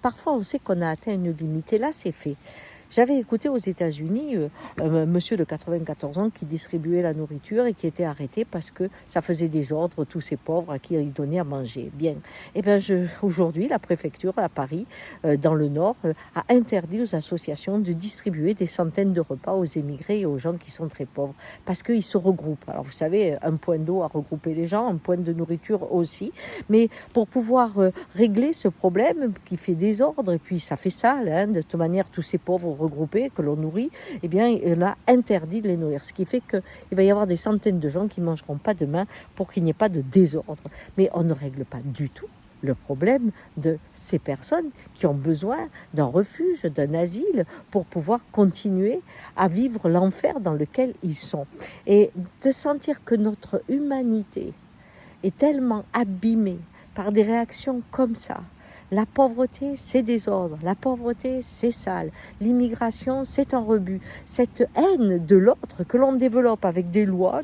parfois on sait qu'on a atteint une limite et là c'est fait. J'avais écouté aux États-Unis monsieur de 94 ans qui distribuait la nourriture et qui était arrêté parce que ça faisait désordre tous ces pauvres à qui il donnait à manger. Bien, et bien aujourd'hui, la préfecture à Paris, dans le Nord, a interdit aux associations de distribuer des centaines de repas aux émigrés et aux gens qui sont très pauvres parce qu'ils se regroupent. Alors vous savez, un point d'eau a regroupé les gens, un point de nourriture aussi, mais pour pouvoir régler ce problème qui fait désordre et puis ça fait sale, hein, de toute manière tous ces pauvres regroupés que l'on nourrit, eh bien, il a interdit de les nourrir. Ce qui fait qu'il va y avoir des centaines de gens qui ne mangeront pas demain pour qu'il n'y ait pas de désordre. Mais on ne règle pas du tout le problème de ces personnes qui ont besoin d'un refuge, d'un asile pour pouvoir continuer à vivre l'enfer dans lequel ils sont. Et de sentir que notre humanité est tellement abîmée par des réactions comme ça. La pauvreté, c'est désordre. La pauvreté, c'est sale. L'immigration, c'est un rebut. Cette haine de l'autre que l'on développe avec des lois,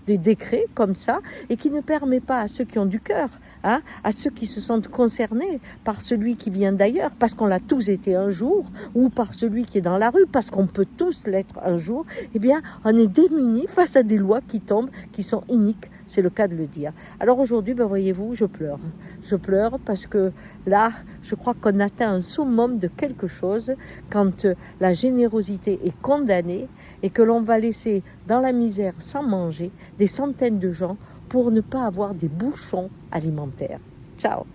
des décrets comme ça, et qui ne permet pas à ceux qui ont du cœur, hein, à ceux qui se sentent concernés par celui qui vient d'ailleurs, parce qu'on l'a tous été un jour, ou par celui qui est dans la rue, parce qu'on peut tous l'être un jour, eh bien, on est démunis face à des lois qui tombent, qui sont iniques. C'est le cas de le dire. Alors aujourd'hui, ben voyez-vous, je pleure. Je pleure parce que là, je crois qu'on atteint un summum de quelque chose quand la générosité est condamnée et que l'on va laisser dans la misère sans manger des centaines de gens pour ne pas avoir des bouchons alimentaires. Ciao.